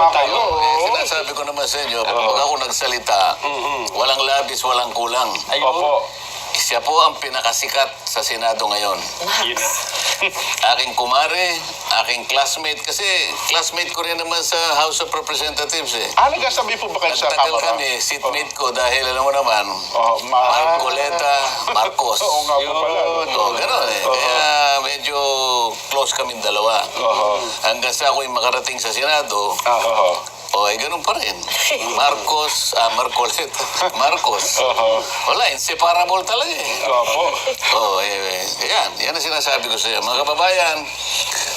kayo. Sinasabi ko naman sa inyo, pag ako nagsalita, walang labis, walang kulang. Opo. Siya po ang pinakasikat sa Senado ngayon. Yun na. Aking kumare, aking classmate, kasi classmate ko rin naman sa House of Representatives eh. Nagkasabi po ba kayo sa Nagtagal Kamara? kami, seatmate ko dahil alam mo naman, Oh, Marcoleta, Marcos. Oo nga po pala. Oo, gano'n eh. Kaya medyo close kaming dalawa. Hanggang sa ako'y makarating sa Senado, o ay ganun pa rin. Marcoleta, Marcos. Wala, inseparable talaga eh. Opo. Yan ang sinasabi ko sa iyo. Mga kababayan,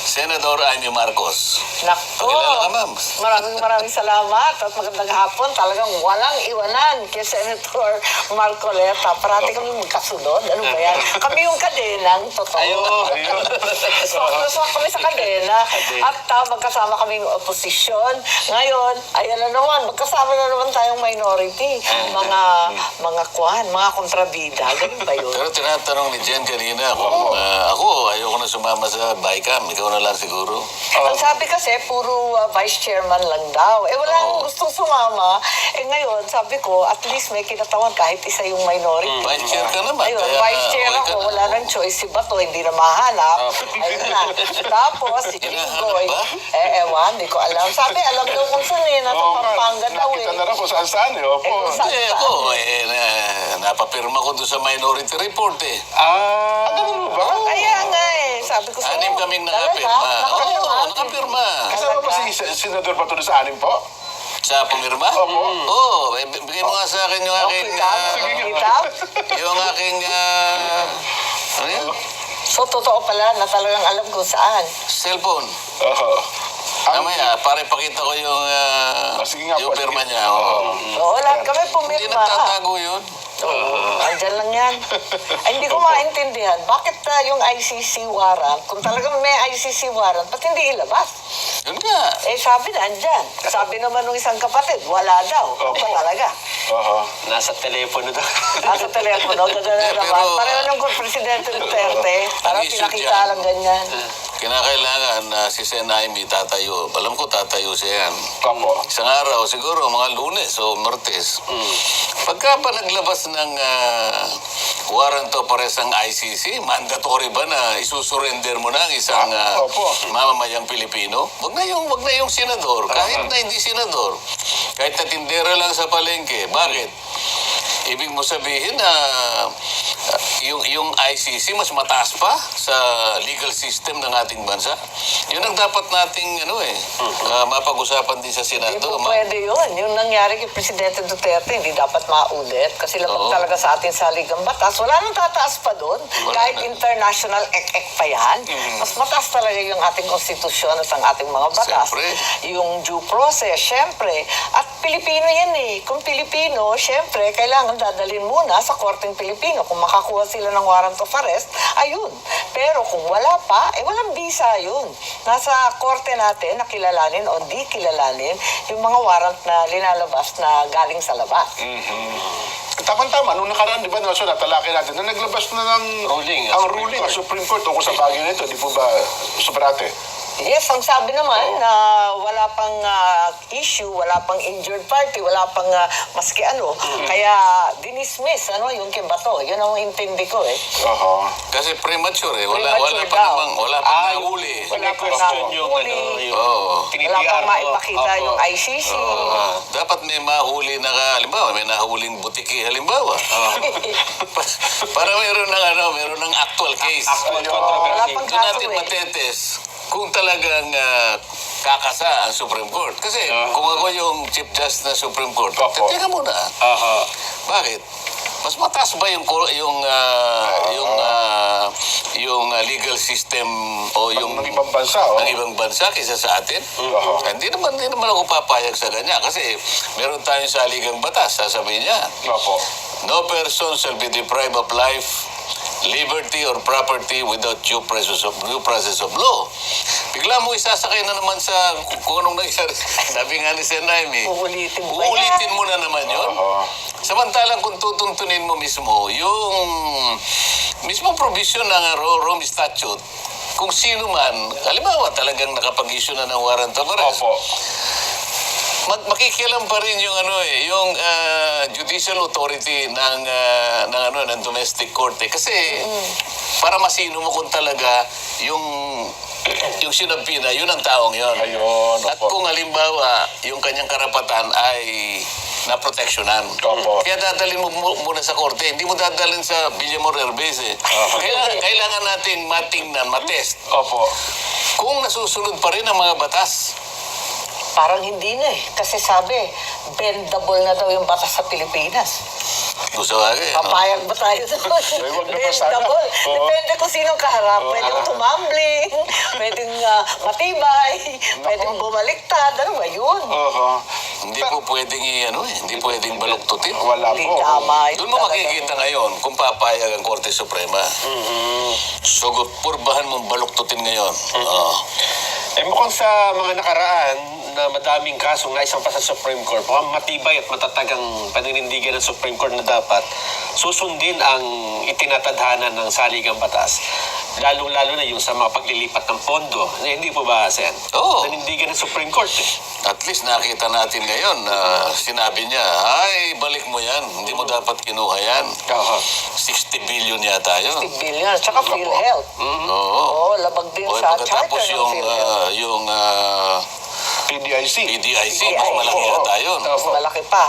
Senador Amy Marcos. Nako, Pakilala ka, ma'am. maraming salamat at magandang hapon. Talagang walang iwanan kay Senator Marcoleta. Parati kami magkasunod. Ano ba yan? Kami yung kadenang totoo. Ayun. Swak kami sa kadena at magkasama kami yung oposisyon. Ngayon, ayan na naman, magkasama na naman tayong minority. Mga kontrabida. Ganun ba yun? Pero tinatanong ni Jen kanina kung ako, ayoko na sumama sa BICAM. Ikaw na lang siguro. Ang sabi kasi, puro vice chairman lang daw. Wala nang gustong sumama. Ngayon, sabi ko, at least may kinatawan kahit isa yung minority. Vice chair ka naman. Ayun, kaya vice chair okay ako. ka na. Wala nang choice. Si Bato, hindi na mahanap. Ayun na. Tapos, si Jinggoy. ba? Ewan, hindi ko alam. Sabi, alam daw kung saan eh. Nasa Pampanga daw eh. Nakita na rin kung saan-saan eh. Opo. kung saan- Ako, napapirma ko doon sa minority report eh. Ganun ba? Kaya nga eh. Sabi ko sa'yo. Anim kaming talaga, nakapirma. nakapirma. Oo, nakapirma. Kasama ba si Senador Bato sa anim po? Sa pumirma? Opo. Oo, bigay mo nga sa akin yung aking... Kitab? yung aking... ano yan? So, totoo pala na talagang alam kung saan. Cellphone. Oo. Mamaya, para ipakita ko yung, sige nga yung po, pirma sige. niya. Oo. Oo, lahat kami Hindi pumirma. nagtatago yun. Andyan lang yan. Ay, hindi ko maintindihan. Bakit yung ICC warrant, kung talagang may ICC warrant, ba't hindi ilabas? Yun nga. Sabi na, andyan. Sabi naman ng isang kapatid, wala daw. Opo. Ba talaga? Oo. Nasa telepono daw. Sa telepono, gagana Pero- naman. Pareho ng Presidente Duterte. Parang issue pinakita dyan. lang ganyan. Kinakailangan na si Sen Aimee tatayo. Alam ko tatayo siya yan. Opo. Isang araw, siguro mga Lunes o Martes. Pagka pa naglabas ng warrant of arrest ang ICC, mandatory ba na isusurrender mo na ang isang Opo. mamamayang Pilipino? Wag na yung senador, kahit na hindi senador. Kahit na tindera lang sa palengke. Bakit? Ibig mo sabihin na yung ICC mas mataas pa sa legal system ng ating bansa. Yun ang dapat nating mapag-usapan din sa Hindi Senado. po pwede yun. Yung nangyari kay Presidente Duterte, hindi dapat maulit. Kasi labag talaga sa atin sa ligang batas. Wala nang tataas pa doon. Kahit na. international ek-ek pa yan. Mas mataas talaga yung ating konstitusyon at ang ating mga batas. Siyempre. Yung due process, syempre. At Pilipino yan eh. Kung Pilipino, syempre, kailangan dadalhin muna sa korteng Pilipino. Kung makakuha sila ng warrant of arrest, ayun. Pero kung wala pa, walang visa yun. Nasa korte natin na kilalanin o di kilalanin yung mga warrant na linalabas na galing sa labas. Tama-tama, nung nakaraan, di ba, natalaki natin, na naglabas na ng Ruling, ang Supreme ruling, Court. ang Supreme Court, tungkol sa bagay nito, di po ba, Sobrate? Yes, ang sabi naman na wala pang issue, wala pang injured party, wala pang maski ano. Kaya dinismiss yung kay Bato. Yun ang intindi ko eh. Oo. Kasi premature eh. Wala Premature pa daw. namang, wala pa nahuli. Wala pang question yung nahuli. Oo. Wala pang maipakita Opo. yung ICC. Dapat may mahuli na halimbawa, may nahuling butiki halimbawa. Para meron ng actual case. Actual Ayun. controversy. Wala pang Doon natin kaso eh. matetes kung talagang kakasa ang Supreme Court. Kasi kung ako yung Chief Justice ng Supreme Court, Opo. teka muna. Bakit? Mas mataas ba yung legal system o yung Ng ibang bansa, ng ibang bansa kaysa sa atin? Hindi naman ako papayag sa ganyan kasi meron tayong saligang batas, sasabihin niya. Opo. No person shall be deprived of life, liberty, or property without due process of law. Bigla mo isasakay na naman sa kung anong nangyari. Sabi nga ni Sen Aimee, Uulitin mo ba uulitin mo na naman yun. Oo. Samantalang kung tutuntunin mo mismo, yung mismong provision ng Rome Statute, kung sino man, halimbawa talagang nakapag-issue na ng warrant of arrest, Opo. makikialam pa rin yung yung judicial authority ng domestic court kasi para masino mo kung talaga yung sinabi na yun ang taong yun. Ayun, At opo. kung halimbawa yung kanyang karapatan ay naproteksyonan. Opo. Kaya dadalhin mo muna sa korte. Hindi mo dadalhin sa Villamor Herbes eh. Kailangan nating matingnan, matest. Opo. Kung nasusunod pa rin ang mga batas. Parang hindi na eh. Kasi sabi, bendable na daw yung batas sa Pilipinas. Gusto ka Papayag ba tayo doon? wag naman sana. Bendable. Oo. Depende kung sinong kaharap. Pwedeng tumambling, pwedeng matibay, pwedeng bumaliktad. Ano ba yun? Oho. Hindi po pwedeng hindi pwedeng baluktutin. Wala Hindi po. tama. yun Doon mo talaga. makikita ngayon kung papayag ang Korte Suprema. So, purbahan mong baluktutin ngayon. Oo. Mukhang sa mga nakaraan na madaming kaso na isang pa sa Supreme Court, mukhang matibay at matatag ang paninindigan ng Supreme Court na dapat susundin ang itinatadhana ng saligang batas. Lalong-lalo na yung sa mga paglilipat ng pondo. Hindi po ba, Sen? Oo. Nanindigan ng Supreme Court eh. At least nakita natin ngayon na sinabi niya, ay, balik mo yan. Hindi mo dapat kinuha yan. Oo. 60 billion yata yun. 50 billion. Tsaka PhilHealth. Oo. Oo, labag din O, sa pagkatapos charter ng yung, PhilHealth. yung PDIC. PDIC, mas malaki Oo. yata yun. Mas malaki pa.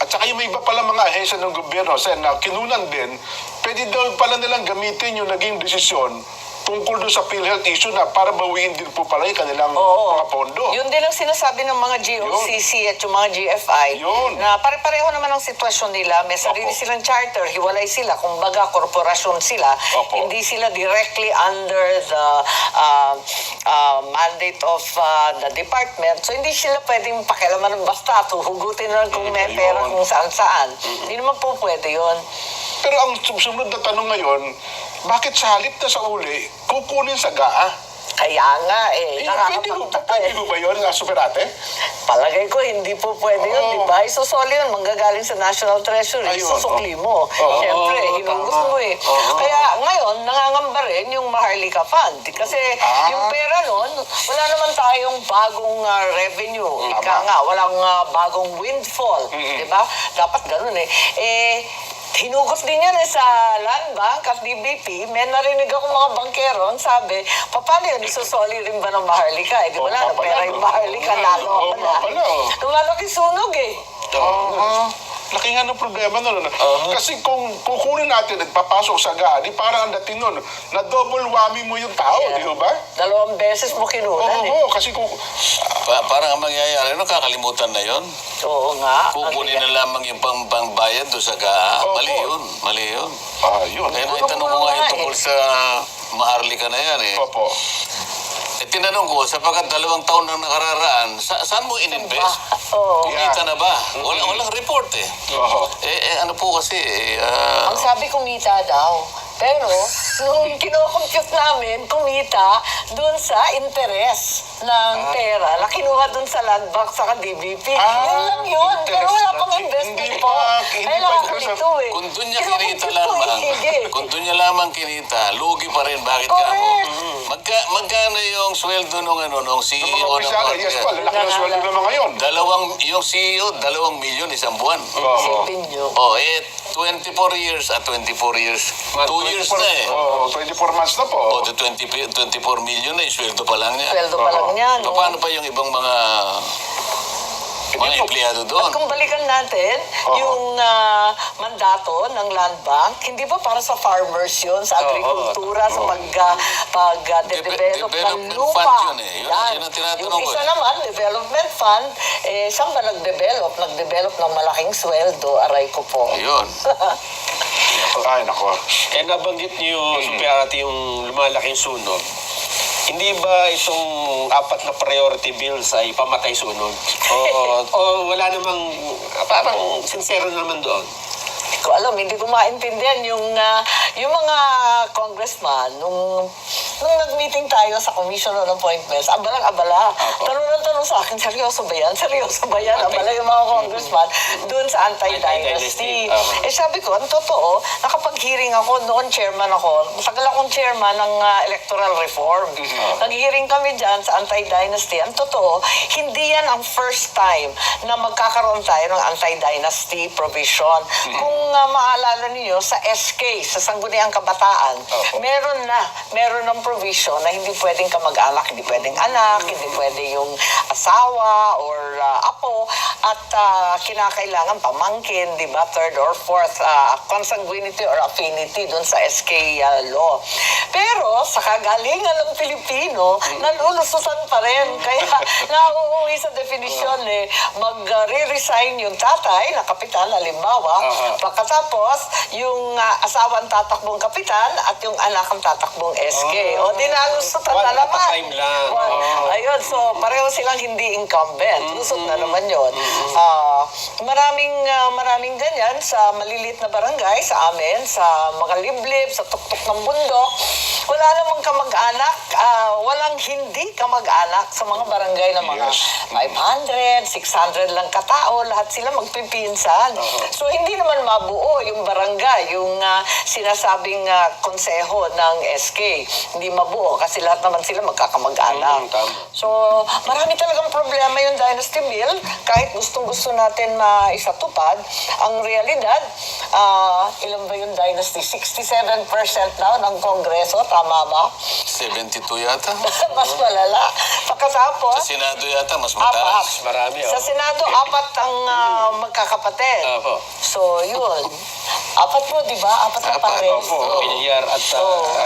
At saka yung may iba pala mga ahensya ng gobyerno, Sen, na kinunan din, pwede daw pala nilang gamitin yung naging desisyon tungkol doon sa PhilHealth issue na para bawiin din po pala yung kanilang Oo. mga pondo. Yun din ang sinasabi ng mga GOCC at yung mga GFI Yun. na pare-pareho naman ang sitwasyon nila. May sarili Opo. silang charter, hiwalay sila. Kumbaga, korporasyon sila. Opo. Hindi sila directly under the mandate of the department. So, hindi sila pwedeng pakialaman ng basta. Hugutin na lang kung may Ayun. pera kung saan-saan. Hindi naman po pwede yun. Pero ang sumunod na tanong ngayon, bakit sa halip na sa uli, kukunin sa GAA? Kaya nga Pwede eh, nakakapagtaka eh. po ba yun, Superate? Palagay ko, hindi po pwede yun, Oo. di ba? Isusoli yun, manggagaling sa National Treasury, Ayun, susukli mo. Oo. Siyempre, Oo, hinugus tama. mo eh. Oo. Kaya ngayon, nangangamba rin yung Maharlika Fund. Kasi yung pera nun, wala naman tayong bagong revenue. Ika nga, walang bagong windfall. Di ba? Dapat ganun eh. Hinugot din yan sa Land Bank at DBP. May narinig ako mga bangkero, ang sabi, paano yun, isusoli rin ba ng Maharlika? Eh, di ba Oo, na, pala, pera no? yung Maharlika, lalo Oo, ako na. pala, oh. Lumalaki sunog eh. Oo. Laki nga ng problema nun. Kasi kung kukunin natin at papasok sa GAA, di parang ang dating nun, na double whammy mo yung tao, di ba? Dalawang beses mo kinunan eh. Oo, kasi kung... Parang ang mangyayari, kakalimutan na yon. Oo nga. Kukunin na lamang yung pangbayad doon sa GAA. Opo. Mali yun, mali yun. Yun. Kaya naitanong ko nga yung tungkol sa Maharlika na yan eh. Opo. Tinanong ko, sapagkat 2 taon nang nakararaan, saan mo in-invest? Oo. Kumita na ba? Walang report eh. Oo. Ano po kasi, Ang sabi kumita daw. Pero, nung kinocompute namin, kumita dun sa interest ng pera na kinuha dun sa Land Bank sa DBP. Yun lang yun. Pero wala pang investment Hindi po. pa Kailangan ko interest. ito eh. kung doon niya Kinocompute kinita ko lamang, eh. Sige. kung doon niya lamang kinita, lugi pa rin. Bakit ka mo? Correct. Magkano yung sweldo nung CEO Ng mga ng opisyal, yes po, lalaki ng sweldo naman ngayon. Yung CEO, 2 milyon isang buwan. Oo. Isipin nyo. 24 years at 24 years. 2 years na eh. Oo, 24 months na po. 24 million na yung sweldo pa lang niya. Sweldo pa lang yan. no? Paano pa yung ibang mga empleyado doon? At kung balikan natin, Oo. yung mandato ng Land Bank, hindi ba para sa farmers yun, sa agrikultura, sa pag-develop ng Development lupa? fund yun eh. Yun Yan. ang tinatanong Yung ko isa eh. naman, development fund, saan ba nag-develop? Nag-develop ng malaking sweldo, aray ko po. Ayun. Ay, nako. Nabanggit niyo, Superate, yung lumalaking sunog. Hindi ba itong 4 na priority bills ay pamatay sunog? O wala namang, parang sincere naman doon? Hindi ko alam, hindi ko maintindihan yung mga congressman nung nung nag-meeting tayo sa Commission on Appointments, abalang-abala. Tanong ng tanong sa akin, seryoso ba yan? Seryoso ba yan? Abala yung mga congressman dun sa anti-dynasty. Anti-dynasty. Sabi ko, ang totoo, nakapag-hearing ako, noon chairman ako, matagal akong chairman ng electoral reform. Nag-hearing kami dyan sa anti-dynasty. Ang totoo, hindi yan ang first time na magkakaroon tayo ng anti-dynasty provision. Kung maalala niyo sa SK, sa Sangguniang Kabataan, meron ng provision na hindi pwedeng kamag-anak, hindi pwedeng anak, hindi pwede yung asawa or apo, at kinakailangan pamangkin, di ba, third or fourth consanguinity or affinity dun sa SK law. Pero sa kagalingan ng Pilipino, nalulusutan pa rin. Kaya nauuwi sa definisyon mag-re-resign yung tatay na kapitan, halimbawa, pagkatapos yung asawa ang tatakbong kapitan at yung anak ang tatakbong SK. O di nalusutan na One at a naman. time lang. Ayun, so pareho silang hindi incumbent. Lusot na naman yun. Maraming ganyan sa maliliit na barangay, sa amin, sa mga liblib, sa tuktok ng bundok. Wala namang kamag-anak, walang hindi kamag-anak sa mga barangay na mga 500, 600 lang katao, lahat sila magpipinsan. So hindi naman mabuo yung barangay, yung sinasabing konseho ng SK. Hindi mabuo kasi lahat naman sila magkakamag-anak. So marami talagang problema yung Dynasty Bill. Kahit gustong-gusto natin maisatupad, ang realidad, ilan ba yung Dynasty? 67% daw ng Kongreso, tama ba? 72 yata. Mas malala. Pagkatapos, Sa Senado yata, mas apat. mataas. Marami, Sa Senado, apat ang magkakapatid. Opo. So, yun. Apat mo, di ba? Apat na Apat, pares. opo. Oo. Bilyar at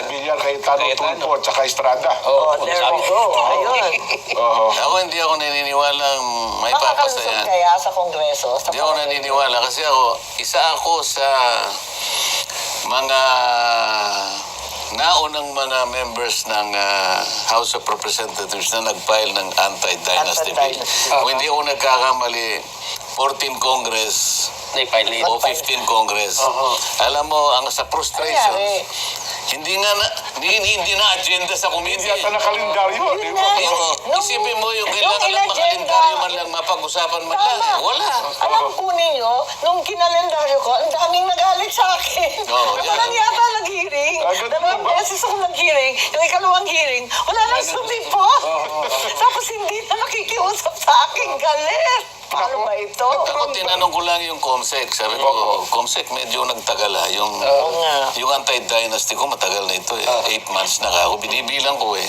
Villar, Cayetano, Cayetano. Tulfo, at saka Estrada. Oh, there we go. Ayun. Oo. Ako hindi ako naniniwalang may papasa Makakalusot yan. kaya sa Kongreso? Sa Hindi ako Parlamento? naniniwala kasi isa ako sa mga naunang mga members ng House of Representatives na nag-file ng anti-dynasty bill. Anti-dynasty. Kung hindi ako nagkakamali, 14 Congress Naipilate. o 15 Congress. Alam mo, ang sa frustration, Kanyari. hindi na agenda sa Hindi committee. yata nakalendaryo. di Yun ba? na. Oo. Nung- Isipin mo yung nung kailangan lang in-agenda. makalendaryo man lang, mapag-usapan man lang. Tama. Wala. Alam ko ninyo, nung kinalendaryo ko, ang daming nagalit sa akin. Oo, Walang yan. yata nag-hearing. ganun Dalawang ba? beses ako nag-hearing. Yung ikalawang hearing, wala nang sumipot. Tapos hindi na nakikiusap sa akin. Galit. Paano ba ito? Ako tinanong ko lang yung COMSEC. Sabi ko, COMSEC medyo nagtagal ha. nga. Yung anti-dynasty ko matagal na ito eh. 8 months na ako. Binibilang ko eh.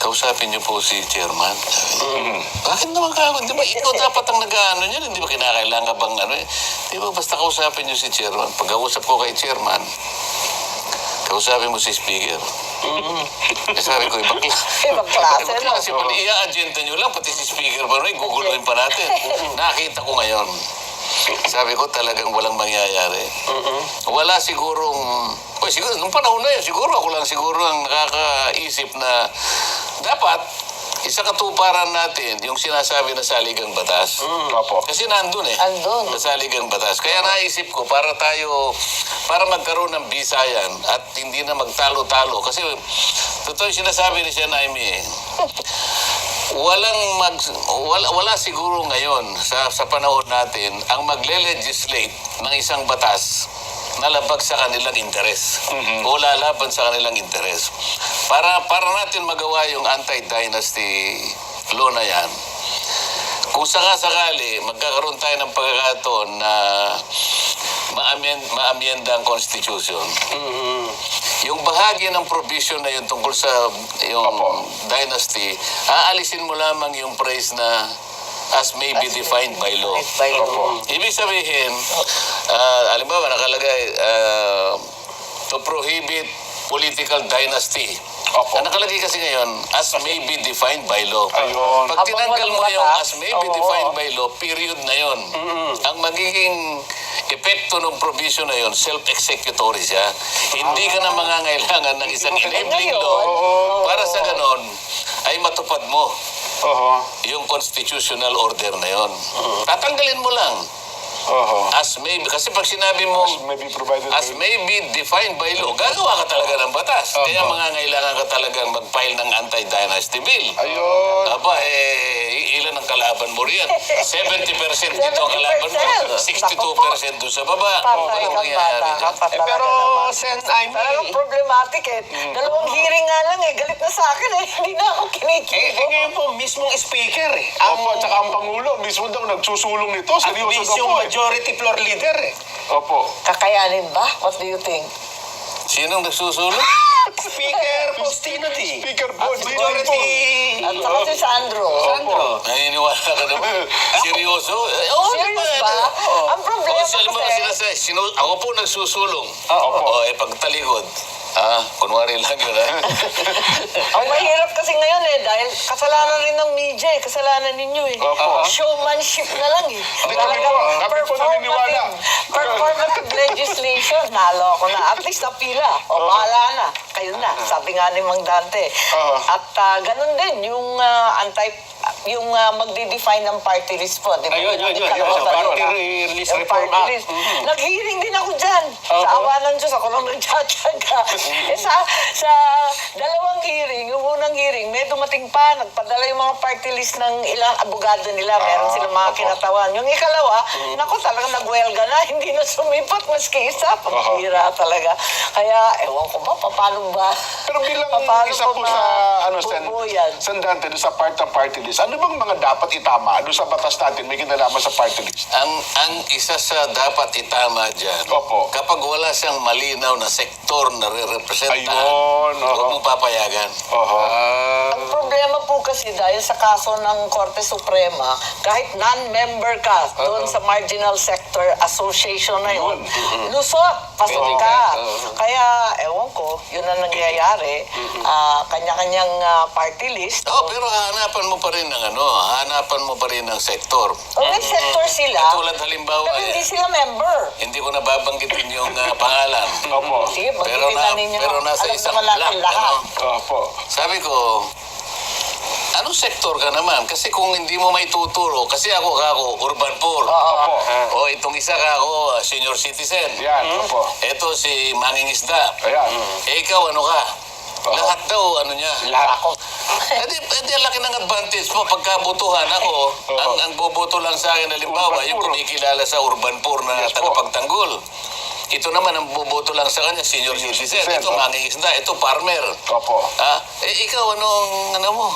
Kausapin niyo po si chairman. Sabi, bakit naman ka? Di ba ikaw dapat ang nag-ano niyan? Hindi ba kinakailangan bang ano eh? Di ba basta kausapin niyo si chairman. Pag-kausap ko kay chairman, kausapin mo si speaker. Sabi ko, ibang Ibang klase, no? klase pala. I-agenda nyo lang, pati si speaker pa rin, guguluhin pa natin. Nakita ko ngayon. Sabi ko talagang walang mangyayari. Wala sigurong, siguro, nung panahon na yun, siguro ako lang siguro ang nakakaisip na dapat isa katuparan natin yung sinasabi na saligang batas. Opo. Kasi nandun eh. Andun. Sa saligang batas. Kaya naisip ko, para magkaroon ng bisayan at hindi na magtalo-talo. Kasi, totoo yung sinasabi ni Sian Aimee eh. Wala siguro ngayon sa panahon natin ang magle-legislate ng isang batas na labag sa kanilang interes o lalaban sa kanilang interes. Para natin magawa yung anti-dynasty law na yan, kung sakasakali magkakaroon tayo ng pagkakataon na ma-amyenda ang Constitution, yung bahagi ng provision na yun tungkol sa yung dynasty, aalisin mo lamang yung phrase na as may be defined by law. By law. Ibig sabihin, halimbawa nakalagay to prohibit political dynasty. Opo. Ang nakalagay kasi ngayon, as may be defined by law. Ayun. Pag tinanggal mo Habang yung walang as may be batas, defined by law, period na yon. Ang magiging epekto ng provision na yon, self-executory siya. Hindi ka na mangangailangan ng isang enabling law para sa ganon ay matupad mo Oo. yung constitutional order na yon. Tatanggalin mo lang. As may, kasi pag sinabi mo, Maybe provided as may be defined by law, gagawa ka talaga ng batas. Kaya mangangailangan ka talagang mag-file ng anti-dynasty bill. Ayun. Aba, ilan ang kalaban mo riyan? 70% dito ang kalaban mo. 62% doon sa baba. Patay Ano kang mangyayari bata. dyan? Patalaga Pero, naman. Sen Amy, Talagang problematic eh. Dalawang hearing nga lang eh. Galit na sa akin eh. Hindi na ako kinikibo. ngayon po, mismong speaker eh. Opo, at saka ang Pangulo, mismo daw nagsusulong nito. At Seryoso daw mismong po eh. majority floor leader eh. Opo. Kakayanin ba? What do you think? Sinong nagsusulong? Speaker Faustino D. Speaker po, At majority... At saka si Sandro. Sandro. Naniniwala ka naman. Seryoso? Oo, Serious ba? Ang problema kasi... Ako po nagsusulong. Opo. Pagtalikod. Kunwari lang yun, Ang mahirap kasi ngayon eh, dahil kasalanan rin ng media eh, kasalanan ninyo eh. Opo. Showmanship na lang eh. Hindi, kami po naniniwala. Performative legislation, naloko na. At least napila. O bahala na. Kayo na. Sabi nga ni Mang Dante. At ganun din, yung magdi-define ng party list po. Di ba? Ayun. Party list Yung reform party act. list. Nag-hearing din ako dyan. Sa awa ng Diyos, ako lang nagtsatsaga. Sa dalawang hearing, yung unang hearing, may dumating pa, nagpadala yung mga party list ng ilang abogado nila. Meron silang mga kinatawan. Yung ikalawa, naku, talagang nagwelga na. Hindi na sumipat maski isa. Paghira talaga. Kaya, ewan ko ba, paano ba? Pero bilang isa po sa, Sen Dante, doon sa part ng party list, ano bang mga dapat itama doon sa batas natin may kinalaman sa party list? Ang isa sa dapat itama dyan, Opo. kapag wala siyang malinaw na sektor na re-representahan, Ayun, huwag mong papayagan. Ang problema po kasi dahil sa kaso ng Korte Suprema, kahit non-member ka doon sa Marginal Sector Association na yun, lusot, pasok ka. Kaya, ewan ko, yun ang nangyayari. Kanya-kanyang party list. Pero hanapan mo pa rin ng hanapan mo pa rin ng sektor. May sector sila, Katulad halimbawa, pero hindi sila member. hindi ko nababanggitin yung pangalan. Opo. Sige, Pero magiging na ninyo. pero nasa Alam isang naman natin block, lahat. Opo. Sabi ko, anong sektor ka naman? Kasi kung hindi mo may tuturo, kasi ako urban poor. Opo. O itong isa senior citizen. Yan, opo. Ito si mangingisda. Ayan. Ikaw ano ka? Lahat daw niya. Lahat ako. Edi ang laki ng advantage mo. Pagkabutuhan ako, ang boboto lang sa akin, halimbawa, Urban yung poor. kumikilala sa urban poor na Yes po. tagapagtanggol. Ito naman ang boboto lang sa kanya, senior citizen. Ito mangingisda, ito farmer. Opo. Ikaw ano mo?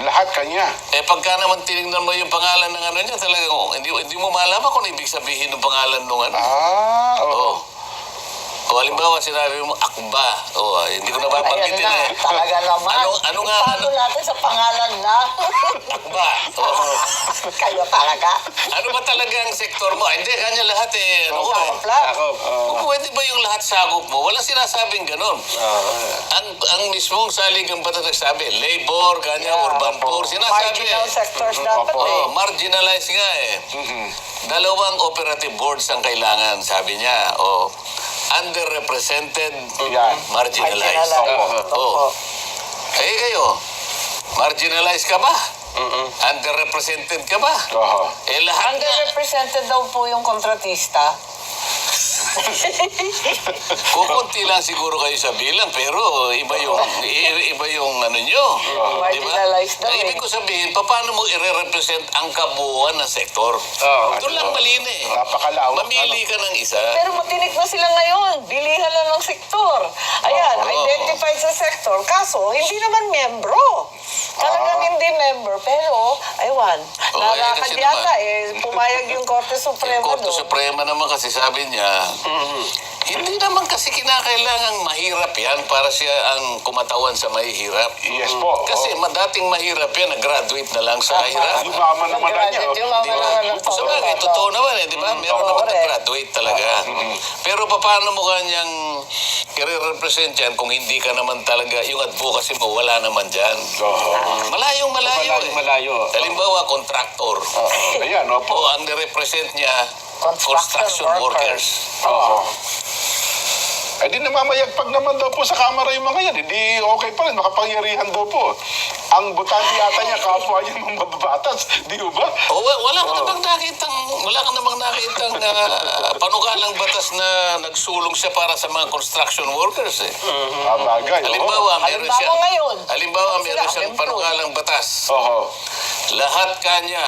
Lahat kanya. Pagka naman tinignan mo yung pangalan ng niya, talagang hindi mo malaman kung ano ibig sabihin ng pangalan ng Oo. O halimbawa sinabi mo akba. Hindi ko nababanggitin Ayan na, talaga naman. Ano nga? Ipago natin sa pangalan na. Akba. Kayo talaga. Ano ba talaga ang sektor mo? Hindi, kanya lahat Plan. Kung pwede ba yung lahat sakop mo? Walang sinasabing ganun. Ang mismong saligang batas nagsabi, labor, kanya, urban poor, sinasabi. Marginal sectors dapat eh. Marginalized nga eh. Dalawang operative boards ang kailangan, sabi niya. Underrepresented, Yan. marginalized. Opo. Kayo, marginalized ka ba? Underrepresented ka ba? Oo. Lahat nga. Underrepresented daw po yung kontratista. Kukunti lang siguro kayo sa bilang, pero iba yung nyo. Diba? Marginalized daw Ang ibig ko sabihin, paano mo i-represent ang kabuuan ng sektor? Doon lang mali na eh. Napakalawak. Mamili ka ng isa. Pero matinik na sila ngayon. Bilihan na ng sektor. Ayan, identified sa sektor. Kaso, hindi naman membro. Talagang hindi member. Pero, aywan, nalakad kasi yata naman. pumayag yung Korte Yung Suprema Korte doon. Suprema naman kasi sabi niya, hindi naman kasi kinakailangang mahirap yan para siya ang kumatawan sa mahihirap. Yes po. Kasi dating mahirap yan, nag-graduate na lang sa mahirap. Yumaman naman na niya. Yung mama naman ng Sa bagay, totoo naman di ba? Meron naman Correct. nag-graduate talaga. Pero paano mo kanyang i-represent yan kung hindi ka naman talaga, yung advocacy mo, wala naman dyan. Malayong malayo eh. Malayo. Halimbawa, contractor. Ayan, opo. O ang nirepresent niya, Construction construction workers. Oo. Eh di namamayagpag naman daw po sa Kamara yung mga yan. Hindi okay pa rin, makapangyarihan daw po. Ang butante yata niya, kapwa niya mga mababatas. Di ba? O, wala ka namang nakitang panukalang batas na nagsulong siya para sa mga construction workers eh. Bagay. Halimbawa, meron Halimbawa siya. ngayon. Halimbawa, meron Sila, siyang employed. panukalang batas. Oo. Lahat kanya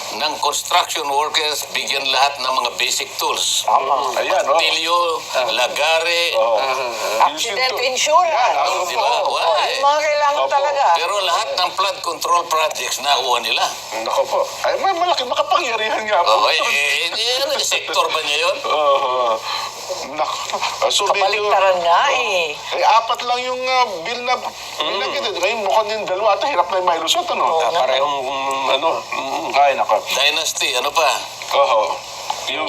ng construction workers bigyan lahat ng mga basic tools. Ayan, oh. Martilyo, lagare, Accident insurance. di ba? Why? Yung mga kailangan Opo. talaga. Pero lahat ng flood control projects nakuha nila. Nako po. Ay, may malaki makapangyarihan nga po. Sektor ba niya yun? So, medyo, Kabaliktaran nga eh. apat lang yung bill na binagit. Ngayon mukhang yung dalawa ata, hirap na yung mailusot, ano? Parehong, Ay, nako. Dynasty, ano pa? Oo. Yung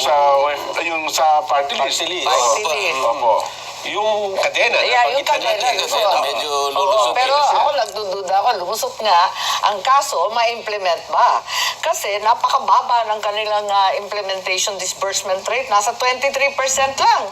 sa party list. Party list. Party Opo. list. Opo. yung kadena. Yeah, yung nabanggit na kadena. natin. Kasi Oo. medyo Oo, lulusot pero yun. ako nagdududa ako, lumusot nga. Ang kaso, ma-implement ba? Kasi napakababa ng kanilang implementation disbursement rate. Nasa 23% lang.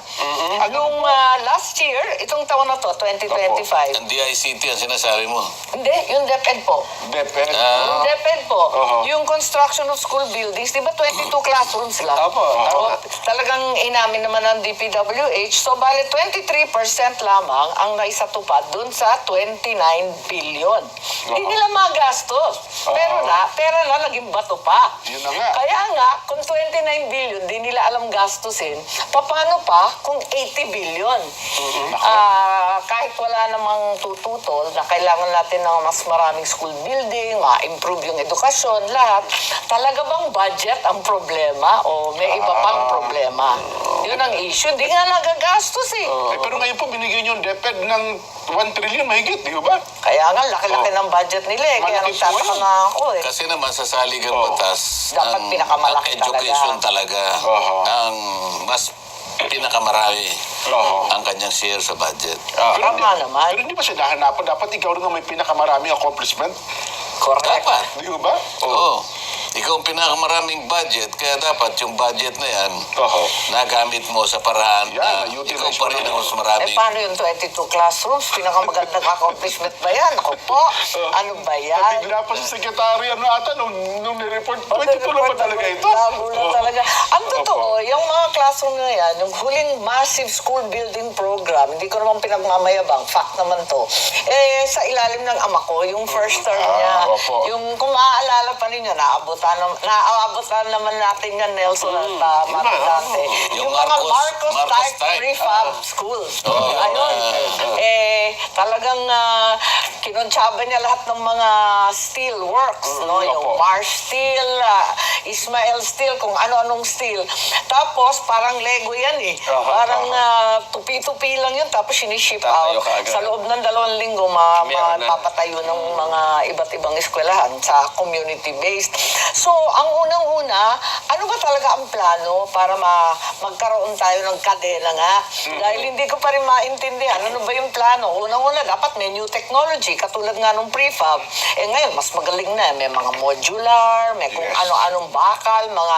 Nung last year, itong taon na to, 2025. Ang DICT ang sinasabi mo. Hindi, yung DepEd po. Depende. Yung DepEd po. Oo. Yung construction of school buildings, di ba 22 classrooms lang? Opo, tama. Talagang inamin naman ng DPWH. So, bali 23% lamang ang naisatupad dun sa 29 billion. Hindi nila magastos. Pero pera na naging bato pa. Yun na nga. Kaya nga, kung 29 billion, di nila alam gastusin, paano pa kung 80 billion? Kahit wala namang tututol na kailangan natin ng mas maraming school building, ma-improve yung edukasyon, lahat, talaga bang budget ang problema o may iba pang problema? Yun ang issue. Di nga nagagastos eh. Pero ngayon po, binigyan yung DepEd ng 1 trillion mahigit, di ba? Kaya nga, laki-laki ng budget nila eh. Kaya Malaki po nagtataka yun. na ako eh. Kasi naman sa saligang batas, Dapat ang pinakamalaki education talaga Oo. ang mas pinakamarami Oo. ang kanyang share sa budget. Tama naman. Pero hindi ba siya nahanapan? Dapat ikaw rin ang may pinakamaraming accomplishment. Correct. Dapat. Di ba? Oo. Ikaw ang pinakamaraming budget, kaya dapat yung budget na yan, Oo. nagamit mo sa paraan Yan, na na-utilize ikaw pa rin ang mas Eh, maraming. paano yung 22 classrooms? Pinakamagandang accomplishment ba yan? Ako po, ano ba yan? Bigla pa si Secretary, ano ata, nung nireport, 22 lang ba talaga ito? Tabulan talaga. Ang totoo, yung mga classroom na yan, yung huling massive school building program, hindi ko naman pinagmamayabang, fact naman to, sa ilalim ng ama ko, yung first term niya, opo. yung kung maaalala pa ninyo, naabutan naman natin yan, Nelson at Marcante. Yung Yung mga Marcos type type. prefab schools. Oo, Ayun. Talagang kinontsaba niya lahat ng mga steel works, no? Yung opo. Marsh Steel, Ismael Steel, kung ano-anong steel. Tapos, parang Lego yan eh. Parang tupi-tupi lang yun, tapos siniship out. Tatayo kaagad. Sa loob ng 2 linggo, Meron na. mapapatayo ng mga iba't ibang eskwelahan sa community-based. So, ang unang-una, ano ba talaga ang plano para magkaroon tayo ng kadena nga? Dahil hindi ko pa rin maintindihan, ano ba yung plano? Unang-una, dapat may new technology, katulad nga ng prefab. Ngayon, mas magaling na. May mga modular, may kung ano-anong bakal, mga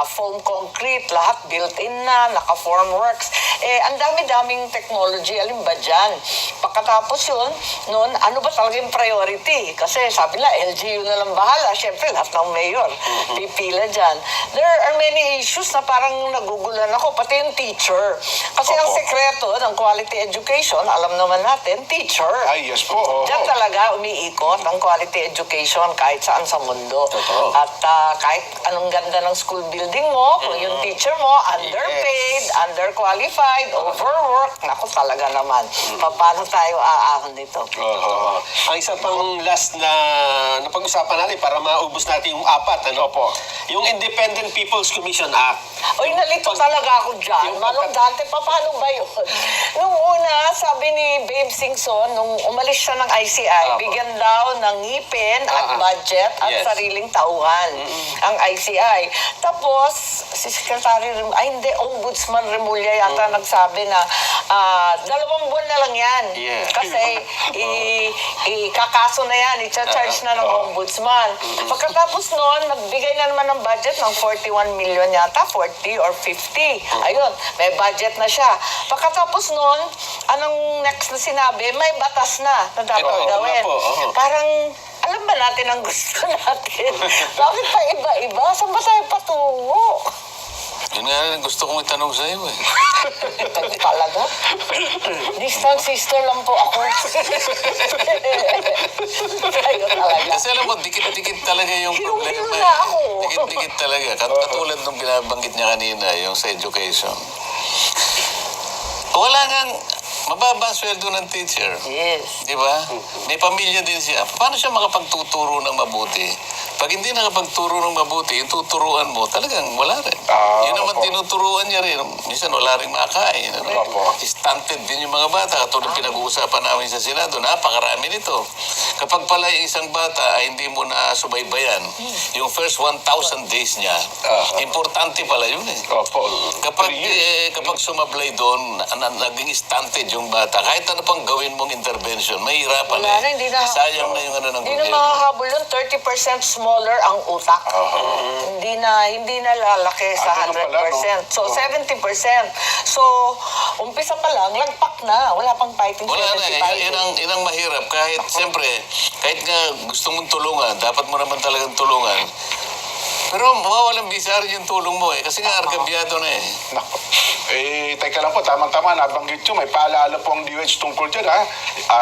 foam concrete, lahat built-in na, naka-formworks. Ang dami-daming technology. Alin ba dyan? Pagkatapos yun, noon, ano ba talaga yung priority? Kasi sabi nila, LGU na lang bahala. Siyempre, lahat ng mayor, pipila dyan. There are many issues na parang nagugulan ako, pati yung teacher. Kasi ang sekreto ng quality education, alam naman natin, teacher. Ay, yes po. Oo. Diyan talaga umiikot ang quality education kahit saan sa mundo. Totoo. At kahit anong ganda ng school building mo, kung yung teacher mo, underpaid, underqualified, overworked, naku talaga naman. Paano tayo aahon nito? Oo. Ang isa pang last na napag-usapan natin para maubos natin yung apat, ano po? Yung Independent People's Commission Act. Oy, nalito talaga ako dyan. Yung Manong Dante, paano ba yun? Nung una, sabi ni Babe Singson, nung umalis siya ng ICI, bigyan daw ng ngipin at budget at Yes. sariling tauhan ang ICI. Tapos, si Secretary, hindi, Ombudsman Remulla yata nagsabi na 2 buwan na lang yan. Yeah. Kasi ikakaso na yan, i-charge na ng ombudsman. Pagkatapos noon, nagbigay na naman ng budget ng 41 million yata, 40 or 50. Ayun, may budget na siya. Pagkatapos noon, anong next na sinabi? May batas na dapat Ito gawin. na po, oo. Parang, alam ba natin ang gusto natin? Bakit pa iba-iba? Saan ba tayo patungo? Yun nga rin, gusto kong itanong sa iyo eh. Talaga? Distant sister lang po ako. Kayo talaga. Kasi alam mo, dikit-dikit talaga yung problema. Hinong-hino na ako. Dikit-dikit talaga. Katulad nung binabanggit niya kanina, yung sa education. Wala ngang mababa ang sweldo ng teacher. Yes. Di ba? May pamilya din siya. Paano siya makapagtuturo ng mabuti? Pag hindi nakapagturo ng mabuti, yung tuturuan mo, talagang wala rin. Yun naman opo. tinuturuan niya rin. Minsan wala rin makain. Opo. Stunted din yung mga bata. Katulad pinag-uusapan namin sa Senado, napakarami nito. Kapag pala yung isang bata ay hindi mo na subaybayan, yung first 1,000 days niya, importante pala yun eh. Opo. Kapag 3 years. kapag sumablay doon, naging stunted yung bata, kahit ano pang gawin mong intervention, mahirapan Wala na, hindi na. Sayang na yung ano ng Hindi na gobyerno. makakahabol yun. 30% smaller ang utak. Hindi na lalaki sa ganun pala, 100%. So, 70%. So, umpisa pa lang, lagpak na. Wala pang fighting Wala na 75. eh. Yun ang mahirap. Kahit, siyempre, kahit nga gusto mong tulungan, dapat mo naman talagang tulungan. Pero mawawalang bisa rin yung tulong mo eh. Kasi nga argabyado na eh. Nako. Teka lang po, tamang-tama, nabanggit nyo, may paalala po ang DOH tungkol dyan, ha?